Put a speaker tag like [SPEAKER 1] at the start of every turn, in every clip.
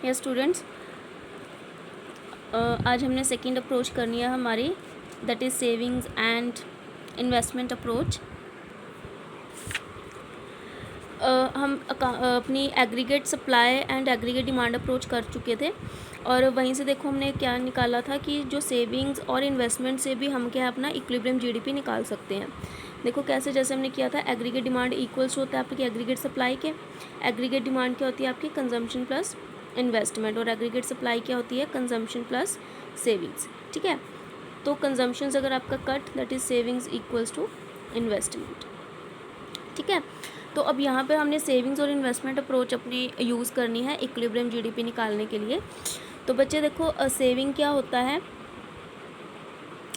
[SPEAKER 1] या स्टूडेंट्स, आज हमने सेकंड अप्रोच करनी है हमारी, that is savings and investment approach. हम अपनी aggregate supply and aggregate demand approach कर चुके थे और वहीं से देखो हमने क्या निकाला था कि जो सेविंग्स और इन्वेस्टमेंट से भी हम क्या है अपना इक्विलिब्रियम जीडीपी निकाल सकते हैं। देखो कैसे, जैसे हमने किया था, एग्रीगेट डिमांड इक्वल्स होता है आपकी एग्रीगेट सप्लाई के, एग्रीगेट डिमांड क्या होती है आपकी कंजम्पशन प्लस इन्वेस्टमेंट, और एग्रीगेट सप्लाई क्या होती है कंजम्पशन प्लस सेविंग्स। ठीक है, तो कंजम्पशन अगर आपका cut, that is savings equals to investment. ठीक है, तो अब यहाँ पे हमने सेविंग्स और इन्वेस्टमेंट अप्रोच अपनी यूज़ करनी है इक्विलिब्रियम जीडीपी निकालने के लिए। तो बच्चे देखो सेविंग क्या होता है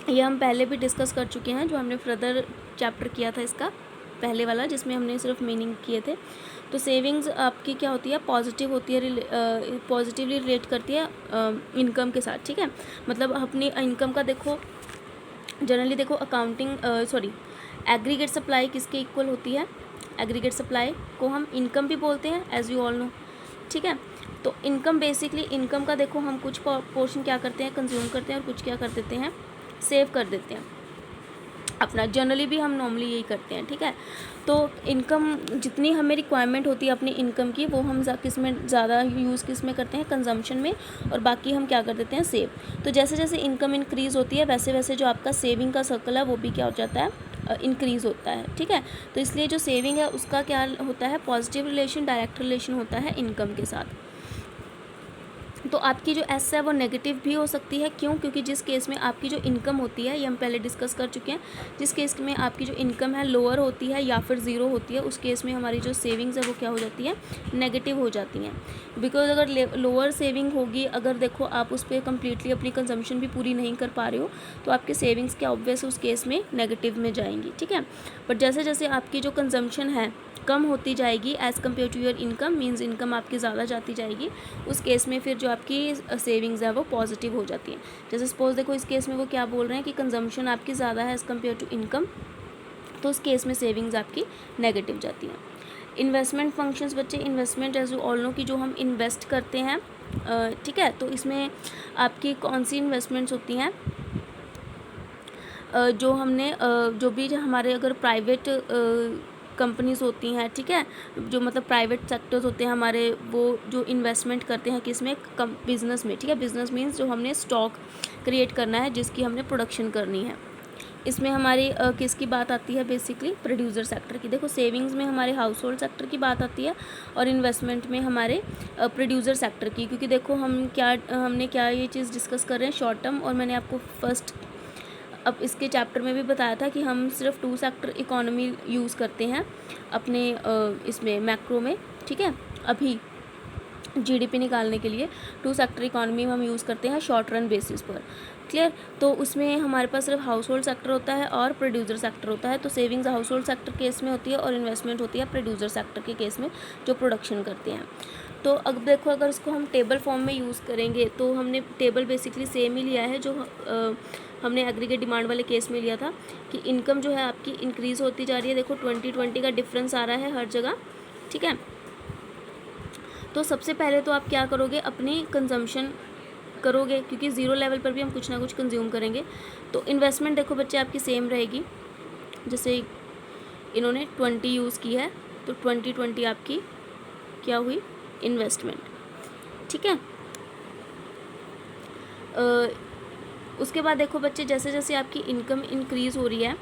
[SPEAKER 1] ये हम पहले भी डिस्कस कर चुके हैं, जो हमने फर्दर चैप्टर किया था इसका पहले वाला, जिसमें हमने सिर्फ मीनिंग किए थे। तो सेविंग्स आपकी क्या होती है, पॉजिटिव होती है, पॉजिटिवली रिलेट करती है इनकम के साथ। ठीक है, मतलब अपनी इनकम का देखो जनरली देखो एग्रीगेट सप्लाई किसके इक्वल होती है, एग्रीगेट सप्लाई को हम इनकम भी बोलते हैं एज यू ऑल नो। ठीक है, तो इनकम बेसिकली इनकम का देखो हम कुछ पोर्शन क्या करते हैं कंज्यूम करते हैं और कुछ क्या कर देते हैं सेव कर देते हैं अपना, जनरली भी हम नॉर्मली यही करते हैं। ठीक है, तो इनकम जितनी हमें रिक्वायरमेंट होती है अपनी इनकम की वो हम किस में ज़्यादा यूज़ किस में करते हैं कंजम्पशन में, और बाकी हम क्या कर देते हैं सेव। तो जैसे जैसे इनकम इंक्रीज़ होती है वैसे वैसे जो आपका सेविंग का सर्कल है वो भी क्या हो जाता है इंक्रीज़ होता है। ठीक है, तो इसलिए जो सेविंग है उसका क्या होता है पॉजिटिव रिलेशन, डायरेक्ट रिलेशन होता है इनकम के साथ। तो आपकी जो एस है वो नेगेटिव भी हो सकती है, क्यों? क्योंकि जिस केस में आपकी जो इनकम होती है, ये हम पहले डिस्कस कर चुके हैं, जिस केस में आपकी जो इनकम है लोअर होती है या फिर ज़ीरो होती है, उस केस में हमारी जो सेविंग्स है वो क्या हो जाती है नेगेटिव हो जाती हैं। बिकॉज अगर लोअर सेविंग होगी, अगर देखो आप उस पर कम्प्लीटली अपनी कंजम्पशन भी पूरी नहीं कर पा रहे हो तो आपके सेविंग्स क्या ऑब्वियस उस केस में नेगेटिव में जाएंगी। ठीक है, बट जैसे जैसे आपकी जो कंजम्पशन है कम होती जाएगी as compare to your income, means income आपकी ज़्यादा जाती जाएगी, उस केस में फिर जो आपकी सेविंग्स है वो पॉजिटिव हो जाती है। जैसे सपोज देखो इस केस में वो क्या बोल रहे हैं कि कंजम्पशन आपकी ज़्यादा है एज़ कम्पेयर टू इनकम, तो उस केस में सेविंग्स आपकी नेगेटिव जाती हैं। इन्वेस्टमेंट फंक्शंस बच्चे, investment as you all know कि जो हम इन्वेस्ट करते हैं, ठीक है, तो इसमें आपकी कौन सी इन्वेस्टमेंट्स होती हैं, जो हमने जो भी हमारे अगर प्राइवेट कंपनीज़ होती हैं, ठीक है, जो मतलब प्राइवेट सेक्टर्स होते हैं हमारे, वो जो इन्वेस्टमेंट करते हैं किस में बिज़नेस में। ठीक है, बिज़नेस मीन्स जो हमने स्टॉक क्रिएट करना है जिसकी हमने प्रोडक्शन करनी है। इसमें हमारी किसकी बात आती है बेसिकली प्रोड्यूसर सेक्टर की। देखो सेविंग्स में हमारे हाउस होल्ड सेक्टर की बात आती है और इन्वेस्टमेंट में हमारे प्रोड्यूसर सेक्टर की, क्योंकि देखो हमने क्या ये चीज़ डिस्कस कर रहे हैं शॉर्ट टर्म, और मैंने आपको फर्स्ट अब इसके चैप्टर में भी बताया था कि हम सिर्फ 2 सेक्टर इकोनॉमी यूज़ करते हैं अपने इसमें मैक्रो में। ठीक है, अभी जीडीपी निकालने के लिए 2 सेक्टर इकोनॉमी हम यूज़ करते हैं शॉर्ट रन बेसिस पर। क्लियर, तो उसमें हमारे पास सिर्फ हाउस होल्ड सेक्टर होता है और प्रोड्यूसर सेक्टर होता है। तो savings house hold sector case में होती है और इन्वेस्टमेंट होती है प्रोड्यूसर सेक्टर के केस में जो प्रोडक्शन करते हैं। तो अब देखो अगर इसको हम टेबल फॉर्म में यूज़ करेंगे तो हमने टेबल बेसिकली सेम ही लिया है जो हमने एग्रीगेट डिमांड वाले केस में लिया था कि इनकम जो है आपकी इंक्रीज़ होती जा रही है। देखो 20-20 का डिफरेंस आ रहा है हर जगह। ठीक है, तो सबसे पहले तो आप क्या करोगे, अपनी कंजम्पशन करोगे, क्योंकि ज़ीरो लेवल पर भी हम कुछ ना कुछ कंज्यूम करेंगे। तो इन्वेस्टमेंट देखो बच्चे आपकी सेम रहेगी, जैसे इन्होंने 20 यूज़ की है तो 20-20 आपकी क्या हुई इन्वेस्टमेंट। ठीक है, उसके बाद देखो बच्चे जैसे जैसे आपकी इनकम इंक्रीज़ हो रही है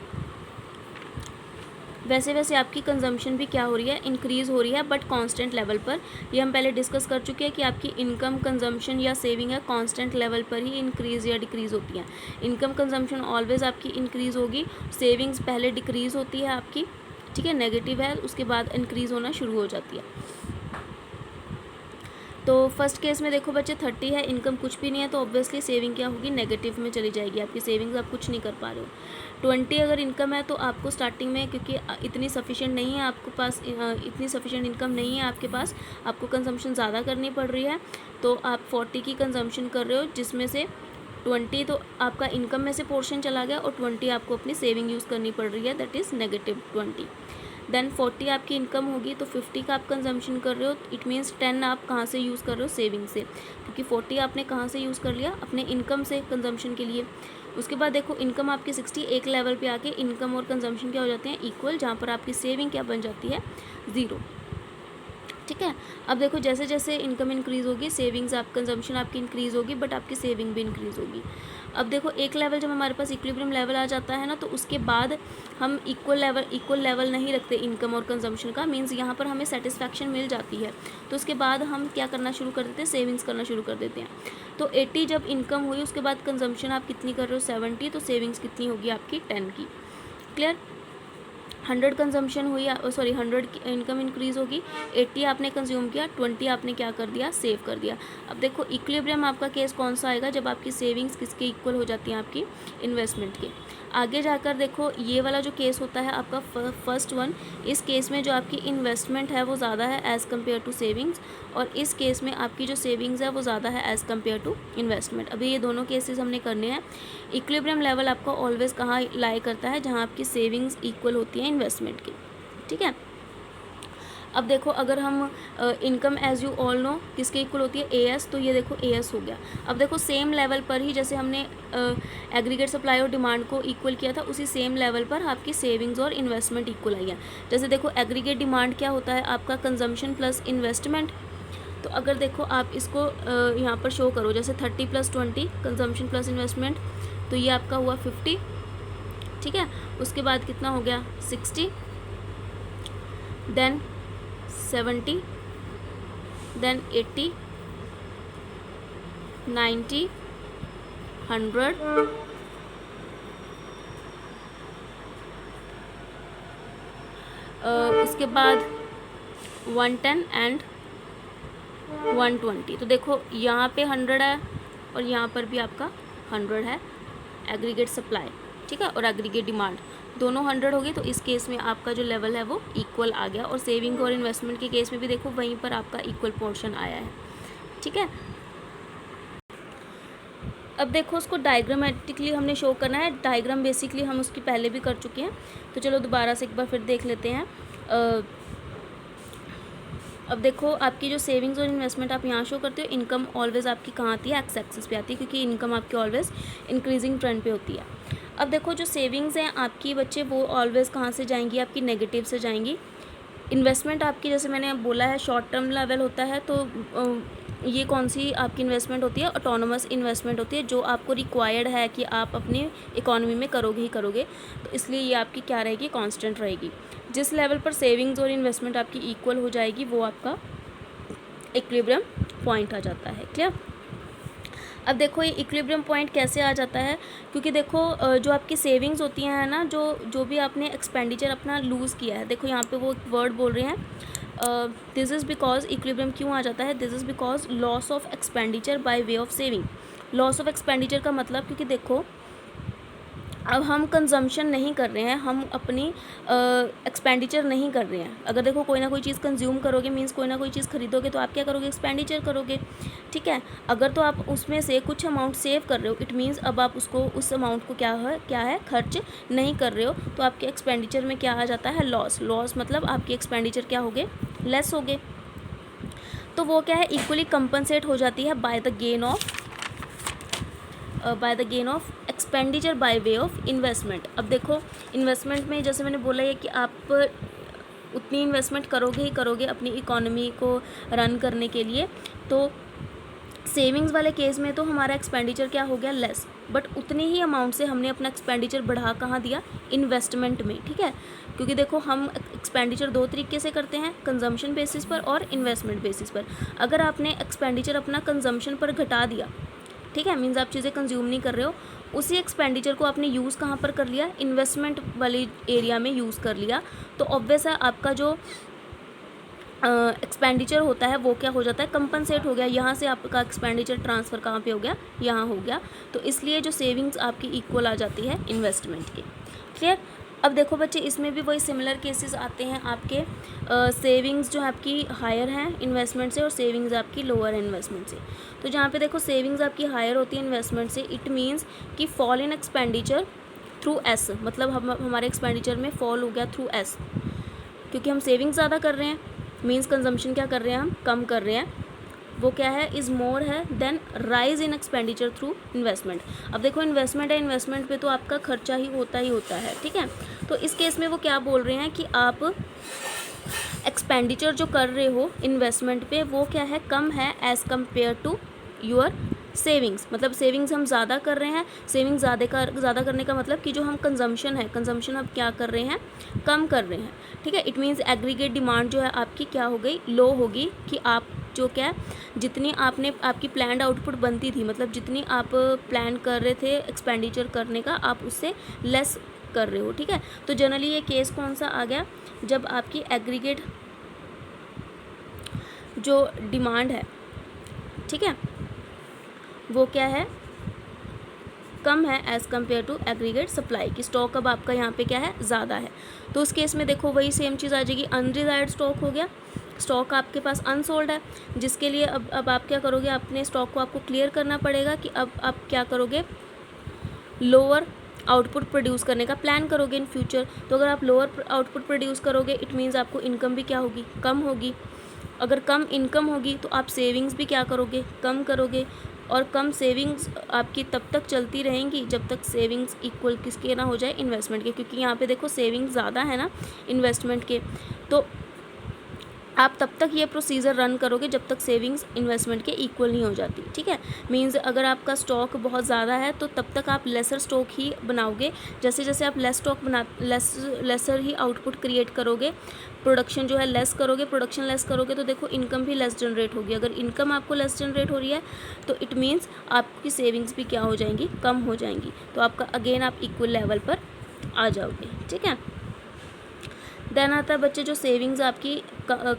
[SPEAKER 1] वैसे वैसे आपकी कंजम्पशन भी क्या हो रही है इंक्रीज़ हो रही है, बट कांस्टेंट लेवल पर। ये हम पहले डिस्कस कर चुके हैं कि आपकी इनकम कंजम्पशन या सेविंग है कांस्टेंट लेवल पर ही इंक्रीज़ या डिक्रीज़ होती है। इनकम कंजम्पशन ऑलवेज़ आपकी इंक्रीज़ होगी, सेविंग्स पहले डिक्रीज़ होती है आपकी। ठीक है, नेगेटिव है, उसके बाद इंक्रीज़ होना शुरू हो जाती है। तो फर्स्ट केस में देखो बच्चे 30 है, इनकम कुछ भी नहीं है, तो ऑब्वियसली सेविंग क्या होगी नेगेटिव में चली जाएगी, आपकी सेविंग्स आप कुछ नहीं कर पा रहे हो। 20 अगर इनकम है तो आपको स्टार्टिंग में, क्योंकि इतनी सफिशिएंट नहीं है आपके पास, इतनी सफिशिएंट इनकम नहीं है आपके पास, आपको कंजम्पशन ज़्यादा करनी पड़ रही है, तो आप 40 की कंजम्पशन कर रहे हो, जिसमें से 20 तो आपका इनकम में से पोर्शन चला गया और 20 आपको अपनी सेविंग यूज़ करनी पड़ रही है, दैट इज़ -20। देन 40 आपकी इनकम होगी, तो 50 का आप कंजम्पशन कर रहे हो, इट मीन्स 10 आप कहाँ से यूज़ कर रहे हो, सेविंग से, क्योंकि 40 आपने कहाँ से यूज़ कर लिया, अपने इनकम से कंजम्पशन के लिए। उसके बाद देखो इनकम आपकी 60, एक लेवल पे आके इनकम और कंजम्पशन क्या हो जाते हैं, इक्वल, जहाँ पर आपकी सेविंग क्या बन जाती है, 0। ठीक है। अब देखो जैसे जैसे इनकम इंक्रीज़ होगी, सेविंग्स आप कंजम्पशन आपकी इंक्रीज़ होगी, बट आपकी सेविंग भी इंक्रीज़ होगी। अब देखो एक लेवल जब हमारे पास इक्विलिब्रियम लेवल आ जाता है ना, तो उसके बाद हम इक्वल लेवल नहीं रखते इनकम और कंजम्पशन का, मीन्स यहाँ पर हमें सेटिस्फैक्शन मिल जाती है, तो उसके बाद हम क्या करना शुरू कर देते हैं, सेविंग्स करना शुरू कर देते हैं। तो 80 जब इनकम हुई, उसके बाद कंजम्पशन आप कितनी कर रहे हो, 70, तो सेविंग्स कितनी होगी आपकी, 10 की। क्लियर। 100 कंजम्पशन हुई, सॉरी 100 की इनकम इंक्रीज़ होगी, 80 आपने कंज्यूम किया, 20 आपने क्या कर दिया, सेव कर दिया। अब देखो इक्विलिब्रियम आपका केस कौन सा आएगा, जब आपकी सेविंग्स किसके इक्वल हो जाती हैं, आपकी इन्वेस्टमेंट के। आगे जाकर देखो ये वाला जो केस होता है आपका फर्स्ट वन, इस केस में जो आपकी इन्वेस्टमेंट है वो ज़्यादा है एज़ कम्पेयर टू सेविंग्स, और इस केस में आपकी जो सेविंग्स है वो ज़्यादा है एज़ कम्पेयर टू इन्वेस्टमेंट। अभी ये दोनों केसेस हमने करने हैं। इक्विलिब्रियम लेवल आपका ऑलवेज़ कहाँ लाई करता है, जहाँ आपकी सेविंग्स इक्वल होती हैं इन्वेस्टमेंट की। ठीक है। अब देखो अगर हम income as you all know किसके इक्वल होती है, AS, तो ये देखो AS हो गया। अब देखो सेम लेवल पर ही जैसे हमने एग्रीगेट सप्लाई और डिमांड को इक्वल किया था, उसी सेम लेवल पर आपकी सेविंग्स और इन्वेस्टमेंट इक्वल आई है। जैसे देखो एग्रीगेट डिमांड क्या होता है आपका, कंजम्पशन प्लस इन्वेस्टमेंट। तो अगर देखो आप इसको यहाँ पर शो करो, जैसे 30 + 20 कंजम्पशन प्लस इन्वेस्टमेंट, तो ये आपका हुआ 50। ठीक है। उसके बाद कितना हो गया, 60, देन 70, देन 80, 90, 100, उसके बाद 110 एंड 120। तो देखो यहाँ पे 100 है और यहाँ पर भी आपका 100 है एग्रीगेट सप्लाई। ठीक है। और एग्रीगेट डिमांड दोनों 100 हो गए, तो इस केस में आपका जो लेवल है वो इक्वल आ गया, और सेविंग और इन्वेस्टमेंट के केस में भी देखो वहीं पर आपका इक्वल पोर्शन आया है। ठीक है। अब देखो उसको डायग्रामेटिकली हमने शो करना है। डायग्राम बेसिकली हम उसकी पहले भी कर चुके हैं, तो चलो दोबारा से एक बार फिर देख लेते हैं। अब देखो आपकी जो सेविंग्स और इन्वेस्टमेंट आप यहाँ शो करते हो, इनकम ऑलवेज़ आपकी कहाँ आती है, एक्स एक्सिस पे आती है, क्योंकि इनकम आपकी ऑलवेज़ इंक्रीजिंग ट्रेंड पे होती है। अब देखो जो सेविंग्स हैं आपकी बच्चे, वो ऑलवेज़ कहाँ से जाएंगी, आपकी नेगेटिव से जाएंगी। इन्वेस्टमेंट आपकी जैसे मैंने बोला है शॉर्ट टर्म लेवल होता है, तो ये कौन सी आपकी इन्वेस्टमेंट होती है, ऑटोनोमस इन्वेस्टमेंट होती है, जो आपको रिक्वायर्ड है कि आप अपनी इकोनॉमी में करोगे ही करोगे, तो इसलिए ये आपकी क्या रहेगी, कांस्टेंट रहेगी। जिस लेवल पर सेविंग्स और इन्वेस्टमेंट आपकी इक्वल हो जाएगी वो आपका इक्विलिब्रियम पॉइंट आ जाता है। क्लियर। अब देखो ये इक्विलिब्रियम पॉइंट कैसे आ जाता है, क्योंकि देखो जो आपकी सेविंग्स होती हैं ना, जो भी आपने एक्सपेंडिचर अपना लूज़ किया है, देखो यहाँ पे वो वर्ड बोल रहे हैं, दिस इज़ बिकॉज इक्विलिब्रियम क्यों आ जाता है, this is because loss of expenditure by way of saving. Loss of expenditure का मतलब, क्योंकि देखो अब हम कंजम्पशन नहीं कर रहे हैं, हम अपनी एक्सपेंडिचर नहीं कर रहे हैं। अगर देखो कोई ना कोई चीज़ कंज्यूम करोगे, मीन्स कोई ना कोई चीज़ खरीदोगे, तो आप क्या करोगे, एक्सपेंडिचर करोगे। ठीक है। अगर तो आप उसमें से कुछ अमाउंट सेव कर रहे हो, इट मीन्स अब आप उसको उस अमाउंट को क्या है खर्च नहीं कर रहे हो, तो आपके एक्सपेंडिचर में क्या आ जाता है, लॉस। लॉस मतलब आपके एक्सपेंडिचर क्या हो गए, लेस हो गए। तो वो क्या है, इक्वली कंपनसेट हो जाती है by the gain of expenditure by way of investment. अब देखो इन्वेस्टमेंट में जैसे मैंने बोला है कि आप उतनी इन्वेस्टमेंट करोगे ही करोगे अपनी इकोनॉमी को रन करने के लिए, तो सेविंग्स वाले केस में तो हमारा एक्सपेंडिचर क्या हो गया, लेस, बट उतनी ही अमाउंट से हमने अपना एक्सपेंडिचर बढ़ा कहाँ दिया, इन्वेस्टमेंट में। ठीक है। क्योंकि देखो हम एक्सपेंडिचर दो तरीके से करते हैं, कंजम्पशन बेसिस पर और इन्वेस्टमेंट बेसिस पर। अगर आपने एक्सपेंडिचर अपना कंजम्पशन पर घटा दिया, ठीक है, मीन्स आप चीज़ें कंज्यूम नहीं कर रहे हो, उसी एक्सपेंडिचर को आपने यूज़ कहाँ पर कर लिया, इन्वेस्टमेंट वाली एरिया में यूज़ कर लिया, तो ऑब्वियस है आपका जो एक्सपेंडिचर होता है वो क्या हो जाता है, कंपनसेट हो गया। यहाँ से आपका एक्सपेंडिचर ट्रांसफ़र कहाँ पे हो गया, यहाँ हो गया। तो इसलिए जो सेविंग्स आपकी इक्वल आ जाती है इन्वेस्टमेंट के। क्लियर। अब देखो बच्चे इसमें भी वही सिमिलर केसेस आते हैं आपके, सेविंग्स जो आपकी हायर हैं इन्वेस्टमेंट से और सेविंग्स आपकी लोअर इन्वेस्टमेंट से। तो जहाँ पे देखो सेविंग्स आपकी हायर होती है इन्वेस्टमेंट से, इट मीन्स कि fall in expenditure through S, मतलब हमारे एक्सपेंडिचर में फॉल हो गया थ्रू एस। क्योंकि हम सेविंग्स ज़्यादा कर रहे हैं, मीन्स कंजम्पशन क्या कर रहे हैं, हम कम कर रहे हैं, वो क्या है, इज़ मोर है than rise in expenditure through investment. अब देखो इन्वेस्टमेंट है, इन्वेस्टमेंट पे तो आपका खर्चा ही होता है, ठीक है। तो इस केस में वो क्या बोल रहे हैं कि आप एक्सपेंडिचर जो कर रहे हो इन्वेस्टमेंट पे वो क्या है, कम है as compare to your savings. मतलब सेविंग्स हम ज़्यादा कर रहे हैं, सेविंग्स ज़्यादा करने का मतलब कि जो हम कंजम्पशन है, कंजम्पशन हम क्या कर रहे हैं, कम कर रहे हैं, ठीक है। इट मीन्स एग्रीगेट डिमांड जो है आपकी क्या हो गई, लो होगी, कि आप जो क्या है, जितनी आपकी प्लान्ड आउटपुट बनती थी, मतलब जितनी आप प्लान कर रहे थे एक्सपेंडिचर करने का, आप उससे लेस कर रहे हो, ठीक है। तो जनरली ये केस कौन सा आ गया, जब आपकी एग्रीगेट जो डिमांड है, ठीक है, वो क्या है, कम है as compare to aggregate supply, की स्टॉक अब आपका यहाँ पे क्या है, ज़्यादा है। तो उस केस में देखो वही सेम चीज़ आ जाएगी, अनडिज़ायर्ड स्टॉक हो गया, स्टॉक आपके पास अनसोल्ड है, जिसके लिए अब आप क्या करोगे, अपने स्टॉक को आपको क्लियर करना पड़ेगा कि अब आप क्या करोगे, लोअर आउटपुट प्रोड्यूस करने का प्लान करोगे इन फ्यूचर। तो अगर आप लोअर आउटपुट प्रोड्यूस करोगे, इट मीन्स आपको इनकम भी क्या होगी, कम होगी। अगर कम इनकम होगी तो आप सेविंग्स भी क्या करोगे, कम करोगे, और कम सेविंग्स आपकी तब तक चलती रहेंगी जब तक सेविंग्स इक्वल किसके ना हो जाए, इन्वेस्टमेंट के। क्योंकि यहाँ पे देखो सेविंग्स ज़्यादा है ना इन्वेस्टमेंट के, तो आप तब तक ये प्रोसीजर रन करोगे जब तक सेविंग्स इन्वेस्टमेंट के इक्वल नहीं हो जाती, ठीक है। मींस अगर आपका स्टॉक बहुत ज़्यादा है तो तब तक आप लेसर स्टॉक ही बनाओगे, जैसे जैसे आप लेसर ही आउटपुट क्रिएट करोगे, प्रोडक्शन जो है लेस करोगे, प्रोडक्शन लेस करोगे, तो देखो इनकम भी लेस जनरेट होगी। अगर इनकम आपको लेस जनरेट हो रही है तो इट मीन्स आपकी सेविंग्स भी क्या हो जाएंगी, कम हो जाएंगी। तो आपका अगेन आप इक्वल लेवल पर आ जाओगे, ठीक है। देन आता है बच्चे जो सेविंग्स आपकी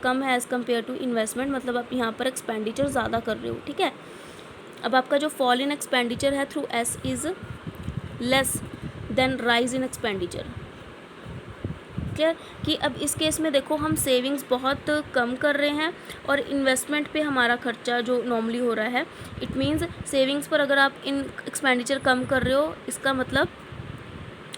[SPEAKER 1] कम है एज़ कम्पेयर टू इन्वेस्टमेंट, मतलब आप यहाँ पर एक्सपेंडिचर ज़्यादा कर रहे हो, ठीक है। अब आपका जो फॉल इन एक्सपेंडिचर है through S is less than rise in expenditure, clear. कि अब इस केस में देखो हम सेविंग्स बहुत कम कर रहे हैं और इन्वेस्टमेंट पे हमारा खर्चा जो नॉर्मली हो रहा है, इट मीन्स सेविंग्स पर अगर आप इन एक्सपेंडिचर कम कर रहे हो, इसका मतलब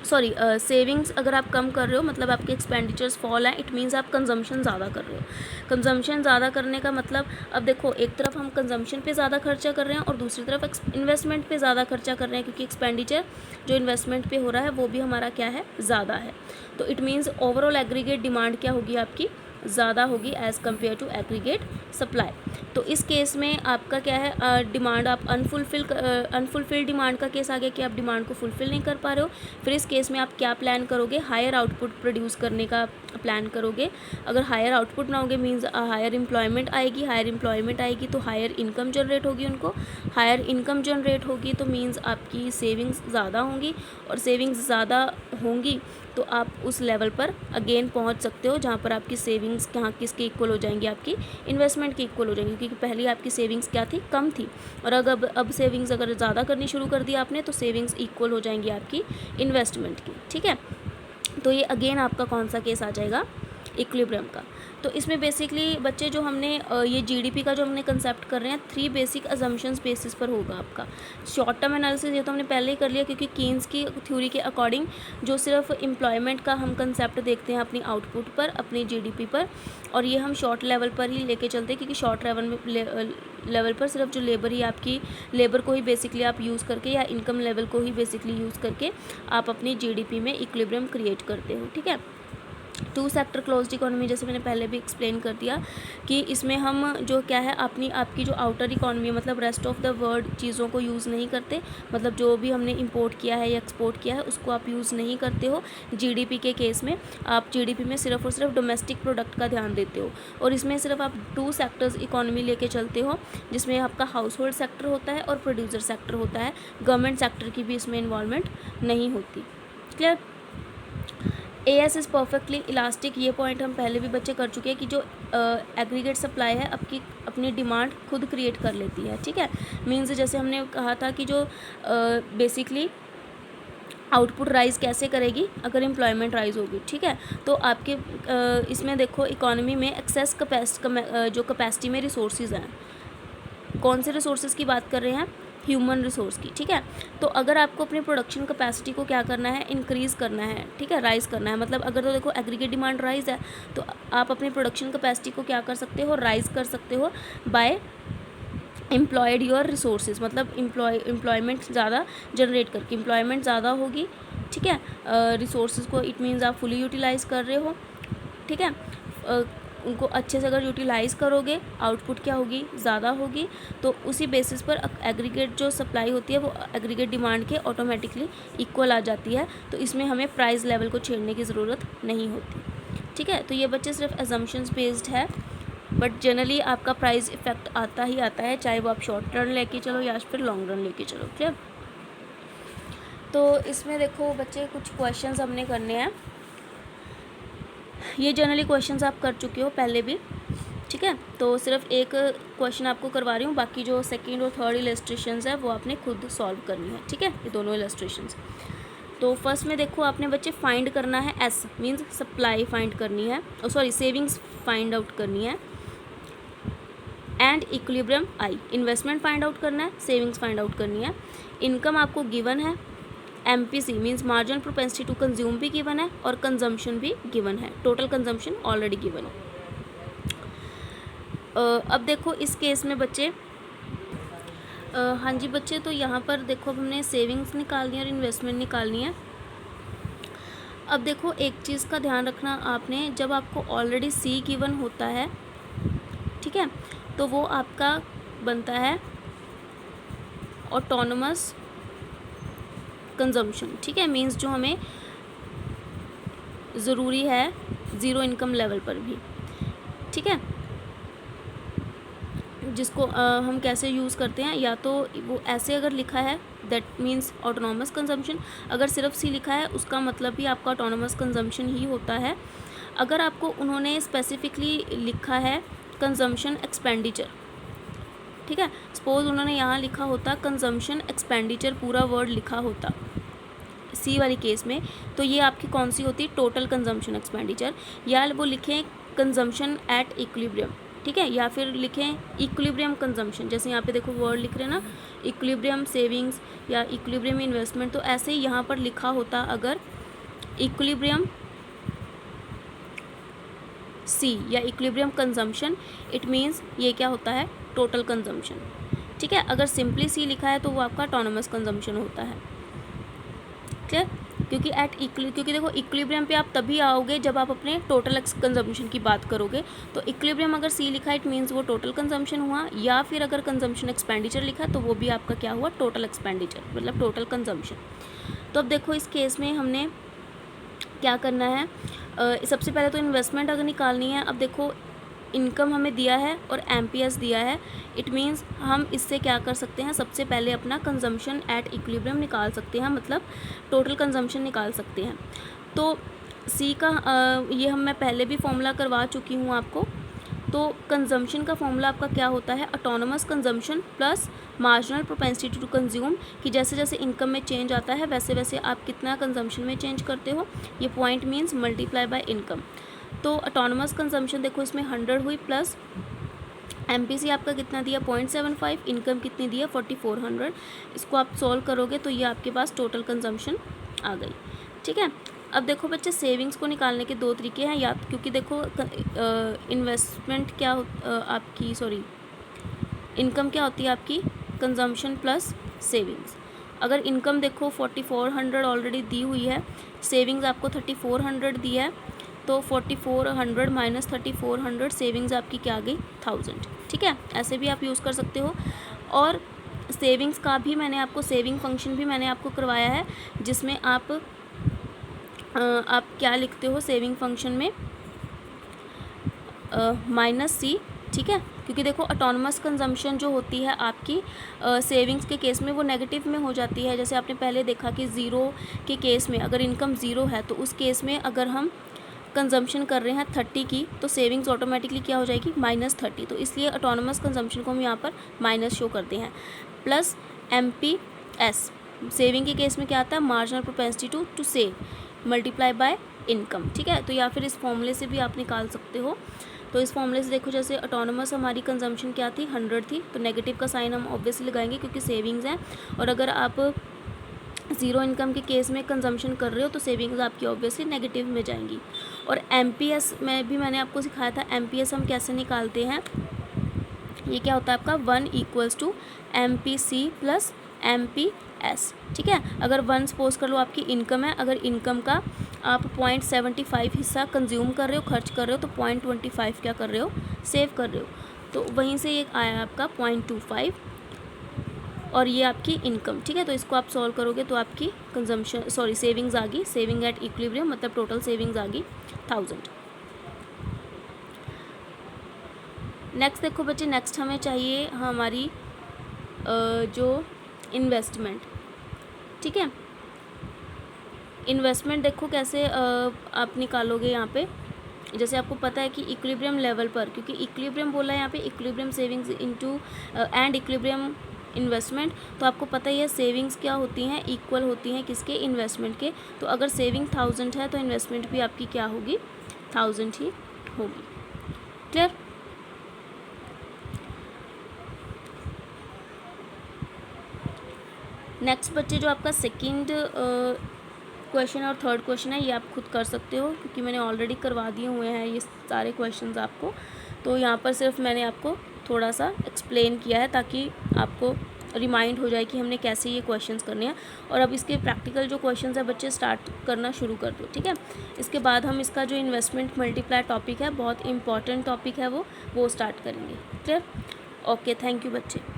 [SPEAKER 1] सेविंग्स अगर आप कम कर रहे हो मतलब आपके एक्सपेंडिचर्स फॉल है, इट मीन्स आप कंजम्पशन ज़्यादा कर रहे हो। कंजम्पशन ज़्यादा करने का मतलब, अब देखो एक तरफ हम कंजम्पशन पे ज़्यादा खर्चा कर रहे हैं और दूसरी तरफ इन्वेस्टमेंट पे ज़्यादा खर्चा कर रहे हैं, क्योंकि एक्सपेंडिचर जो इन्वेस्टमेंट पे हो रहा है वो भी हमारा क्या है, ज़्यादा है। तो it means overall aggregate demand क्या होगी आपकी, ज़्यादा होगी as compare to aggregate supply. तो इस केस में आपका क्या है, डिमांड आप अनफुलफिल्ड डिमांड का केस आ गया कि आप डिमांड को फुलफिल नहीं कर पा रहे हो। फिर इस केस में आप क्या प्लान करोगे, हायर आउटपुट प्रोड्यूस करने का प्लान करोगे। अगर हायर आउटपुट ना होगे मीन्स हायर एम्प्लॉयमेंट आएगी, हायर एम्प्लॉयमेंट आएगी तो हायर इनकम जनरेट होगी उनको, हायर इनकम जनरेट होगी तो मीन्स आपकी सेविंग्स ज़्यादा होंगी, और सेविंग्स ज़्यादा होंगी तो आप उस लेवल पर अगेन पहुंच सकते हो जहां पर आपकी सेविंग्स कहाँ किसके इक्वल हो जाएंगी, आपकी इन्वेस्टमेंट की इक्वल हो जाएंगी। क्योंकि पहले आपकी सेविंग्स क्या थी, कम थी, और अब सेविंग्स अगर ज़्यादा करनी शुरू कर दी आपने तो सेविंग्स इक्वल हो जाएंगी आपकी इन्वेस्टमेंट की, ठीक है। तो ये अगेन आपका कौन सा केस आ जाएगा, इक्विलिब्रियम का। तो इसमें बेसिकली बच्चे जो हमने ये जीडीपी का जो हमने कंसेप्ट कर रहे हैं, 3 बेसिक अजम्पशंस बेसिस पर होगा आपका। शॉर्ट टर्म एनालिसिस ये तो हमने पहले ही कर लिया, क्योंकि कीन्स की थ्योरी के अकॉर्डिंग जो सिर्फ एम्प्लॉयमेंट का हम कंसेप्ट देखते हैं अपनी आउटपुट पर, अपनी जीडीपी पर, और ये हम शॉर्ट लेवल पर ही लेके चलते हैं, क्योंकि शॉर्ट लेवल पर सिर्फ जो लेबर ही आपकी लेबर को ही बेसिकली आप यूज़ करके या इनकम लेवल को ही बेसिकली यूज़ करके आप अपनी जीडीपी में इक्विलिब्रियम क्रिएट करते हो, ठीक है। 2 सेक्टर क्लोज्ड इकोनॉमी जैसे मैंने पहले भी एक्सप्लेन कर दिया कि इसमें हम जो क्या है आपकी जो आउटर इकोनॉमी मतलब रेस्ट ऑफ द वर्ल्ड चीज़ों को यूज़ नहीं करते, मतलब जो भी हमने इंपोर्ट किया है या एक्सपोर्ट किया है उसको आप यूज़ नहीं करते हो। जीडीपी के केस में आप जीडीपी में सिर्फ और सिर्फ डोमेस्टिक प्रोडक्ट का ध्यान देते हो, और इसमें सिर्फ आप 2 सेक्टर्स इकोनॉमी लेके चलते हो, जिसमें आपका हाउस होल्ड सेक्टर होता है और प्रोड्यूसर सेक्टर होता है। गवर्नमेंट सेक्टर की भी इसमें इन्वॉल्वमेंट नहीं होती, clear. As is perfectly elastic, ये पॉइंट हम पहले भी बच्चे कर चुके हैं कि जो एग्रीगेट सप्लाई है अपनी डिमांड खुद क्रिएट कर लेती है, ठीक है। मीन्स जैसे हमने कहा था कि जो बेसिकली आउटपुट राइज कैसे करेगी, अगर एम्प्लॉयमेंट राइज होगी, ठीक है। तो आपके इसमें देखो इकोनॉमी में एक्सेस जो कैपेसिटी में रिसोर्सेज हैं, कौन से रिसोर्सेज की बात कर रहे हैं, ह्यूमन रिसोर्स की, ठीक है। तो अगर आपको अपनी प्रोडक्शन कैपेसिटी को क्या करना है, इंक्रीज़ करना है, ठीक है, राइज़ करना है, मतलब अगर तो देखो एग्रीगेट डिमांड राइज़ है तो आप अपनी प्रोडक्शन कैपेसिटी को क्या कर सकते हो, राइज़ कर सकते हो बाय एम्प्लॉयड योर रिसोर्सेज, मतलब एम्प्लॉयमेंट ज़्यादा जनरेट करके, एम्प्लॉयमेंट ज़्यादा होगी, ठीक है। रिसोर्सेज को इट मीन्स आप फुली यूटिलाइज़ कर रहे हो, ठीक है। उनको अच्छे से अगर यूटिलाइज़ करोगे, आउटपुट क्या होगी, ज़्यादा होगी, तो उसी बेसिस पर एग्रीगेट जो सप्लाई होती है वो एग्रीगेट डिमांड के ऑटोमेटिकली इक्वल आ जाती है। तो इसमें हमें प्राइस लेवल को छेड़ने की ज़रूरत नहीं होती, ठीक है। तो ये बच्चे सिर्फ एजम्पशंस बेस्ड है, बट जनरली आपका प्राइस इफेक्ट आता ही आता है, चाहे वो आप शॉर्ट रन लेके चलो या फिर लॉन्ग रन लेके चलो, क्लियर। तो इसमें देखो बच्चे कुछ क्वेश्चंस हमने करने हैं, ये जनरली क्वेश्चंस आप कर चुके हो पहले भी, ठीक है। तो सिर्फ एक क्वेश्चन आपको करवा रही हूँ, बाकी जो सेकंड और थर्ड इलस्ट्रेशंस है वो आपने खुद सॉल्व करनी है, ठीक है, ये दोनों इलस्ट्रेशंस। तो फर्स्ट में देखो आपने बच्चे फाइंड करना है, एस मीन्स सप्लाई फाइंड करनी है, सॉरी सेविंग्स फाइंड आउट करनी है, and equilibrium I, investment find out करना है, सेविंग्स फाइंड आउट करनी है, इनकम आपको गिवन है, MPC means marginal propensity to consume भी गिवन है, और कंजम्पशन भी गिवन है, टोटल कंजम्पशन ऑलरेडी गिवन है। अब देखो इस केस में बच्चे, हाँ जी बच्चे, तो यहाँ पर देखो हमने सेविंग्स निकालनी है और इन्वेस्टमेंट निकालनी है। अब देखो एक चीज़ का ध्यान रखना आपने, जब आपको ऑलरेडी C गिवन होता है, ठीक है, तो वो आपका बनता है ऑटोनोमस कंजम्पशन, ठीक है, मीन्स जो हमें ज़रूरी है ज़ीरो इनकम लेवल पर भी, ठीक है, जिसको हम कैसे यूज़ करते हैं, या तो वो ऐसे अगर लिखा है दैट मीन्स ऑटोनॉमस कंजम्पशन, अगर सिर्फ C लिखा है उसका मतलब भी आपका ऑटोनॉमस कंजम्पशन ही होता है। अगर आपको उन्होंने स्पेसिफिकली लिखा है कंजम्पशन एक्सपेंडिचर, ठीक है, सपोज उन्होंने यहाँ लिखा होता कंजम्पशन एक्सपेंडिचर, पूरा वर्ड लिखा होता C वाली केस में, तो ये आपकी कौन सी होती, टोटल कंजम्पशन एक्सपेंडिचर, या वो लिखें कंजम्पशन एट इक्विलिब्रियम, ठीक है, या फिर लिखें इक्विलिब्रियम कंजम्पशन, जैसे यहाँ पे देखो वर्ड लिख रहे हैं ना, इक्विलिब्रियम सेविंग्स या इक्विलिब्रियम इन्वेस्टमेंट, तो ऐसे ही यहाँ पर लिखा होता अगर इक्विलिब्रियम C या इक्विलिब्रियम कंजम्पशन, इट मीन्स ये क्या होता है, टोटल कंजम्पशन, ठीक है। अगर सिंपली C लिखा है तो वो आपका ऑटोनोमस कंजम्पशन होता है, क्लियर। क्योंकि देखो इक्विलिब्रियम पे आप तभी आओगे जब आप अपने टोटल कंजम्पशन की बात करोगे, तो इक्विलिब्रियम अगर C लिखा है इट मीन्स वो टोटल कंजम्पशन हुआ, या फिर अगर कंजम्पशन एक्सपेंडिचर लिखा है तो वो भी आपका क्या हुआ, टोटल एक्सपेंडिचर, मतलब टोटल कंजम्पशन। तो अब देखो इस केस में हमने क्या करना है, सबसे पहले तो इन्वेस्टमेंट अगर निकालनी है। अब देखो इनकम हमें दिया है और MPS दिया है, इट मीन्स हम इससे क्या कर सकते हैं, सबसे पहले अपना कंजम्पशन एट इक्विलिब्रियम निकाल सकते हैं, मतलब टोटल कंजम्पशन निकाल सकते हैं। तो C का ये मैं पहले भी फॉर्मूला करवा चुकी हूँ आपको। तो कंजम्पशन का फॉर्मूला आपका क्या होता है, autonomous consumption plus marginal propensity to consume, कि जैसे जैसे इनकम में चेंज आता है वैसे वैसे आप कितना कंजम्पशन में चेंज करते हो, ये point means multiply by income. तो ऑटोनोमस कंजम्पशन देखो इसमें 100 हुई, प्लस MPC आपका कितना दिया 0.75, इनकम कितनी दी है 4400, इसको आप सॉल्व करोगे तो ये आपके पास टोटल कंजम्पशन आ गई, ठीक है। अब देखो बच्चे सेविंग्स को निकालने के दो तरीके हैं, या क्योंकि देखो इन्वेस्टमेंट क्या आपकी सॉरी इनकम क्या होती है आपकी, कंजम्पशन प्लस सेविंग्स। अगर इनकम देखो 4400 ऑलरेडी दी हुई है, सेविंग्स आपको 3400 दी है, तो 4400 माइनस 3400, सेविंग्स आपकी क्या आ गई 1000, ठीक है, ऐसे भी आप यूज़ कर सकते हो। और सेविंग्स का भी मैंने आपको सेविंग फंक्शन भी मैंने आपको करवाया है, जिसमें आप क्या लिखते हो सेविंग फंक्शन में -C, ठीक है, क्योंकि देखो ऑटोनोमस कंजम्पशन जो होती है आपकी सेविंग्स के केस में वो नेगेटिव में हो जाती है। जैसे आपने पहले देखा कि ज़ीरो के केस में अगर इनकम ज़ीरो है तो उस केस में अगर हम कंजम्पशन कर रहे हैं 30 की, तो सेविंग्स ऑटोमेटिकली क्या हो जाएगी -30, तो इसलिए ऑटोनोमस कंजम्पशन को हम यहाँ पर माइनस शो करते हैं। प्लस MPS सेविंग के केस में क्या आता है, marginal propensity to save multiply by income, ठीक है। तो या फिर इस फॉर्मूले से भी आप निकाल सकते हो। तो तो इस फॉर्मूले से देखो, जैसे ऑटोनोमस हमारी कंजम्पशन क्या थी, 100 थी, तो नेगेटिव का साइन हम ऑब्वियसली लगाएंगे क्योंकि सेविंग्स हैं। और अगर आप ज़ीरो इनकम के केस में कंजम्पशन कर रहे हो तो सेविंग्स आपकी ऑब्वियसली नेगेटिव में जाएंगी। और एमपीएस में भी मैंने आपको सिखाया था, एमपीएस हम कैसे निकालते हैं। ये क्या होता है आपका 1 = MPC + MPS, ठीक है। अगर 1 सपोज कर लो आपकी इनकम है, अगर इनकम का आप 0.75 हिस्सा कंज्यूम कर रहे हो, खर्च कर रहे हो, तो 0.25 क्या कर रहे हो, सेव कर रहे हो। तो वहीं से ये आया आपका 0.25 और ये आपकी इनकम, ठीक है। तो इसको आप सॉल्व करोगे तो आपकी सेविंग्स आ गई, सेविंग एट इक्विलिब्रियम, मतलब टोटल सेविंग्स आ गई 1000। नेक्स्ट देखो बच्चे, नेक्स्ट हमें चाहिए हमारी जो इन्वेस्टमेंट, ठीक है। इन्वेस्टमेंट देखो कैसे आप निकालोगे यहाँ पे, जैसे आपको पता है कि इक्विलिब्रियम लेवल पर, क्योंकि इक्विलिब्रियम बोला है यहाँ पे, equilibrium savings into and equilibrium investment, तो आपको पता ही है सेविंग्स क्या होती हैं, इक्वल होती हैं किसके, इन्वेस्टमेंट के। तो अगर सेविंग 1000 है तो इन्वेस्टमेंट भी आपकी क्या होगी, 1000 ही होगी। क्लियर। नेक्स्ट बच्चे, जो आपका सेकंड क्वेश्चन और थर्ड क्वेश्चन है, ये आप खुद कर सकते हो क्योंकि मैंने ऑलरेडी करवा दिए हुए हैं ये सारे क्वेश्चंस आपको। तो यहाँ पर सिर्फ मैंने आपको थोड़ा सा एक्सप्लेन किया है ताकि आपको रिमाइंड हो जाए कि हमने कैसे ये क्वेश्चंस करने हैं। और अब इसके प्रैक्टिकल जो क्वेश्चंस है बच्चे स्टार्ट करना शुरू कर दो, ठीक है। इसके बाद हम इसका जो इन्वेस्टमेंट मल्टीप्लाई टॉपिक है, बहुत इंपॉर्टेंट टॉपिक है वो स्टार्ट करेंगे। क्लियर। ओके, थैंक यू बच्चे।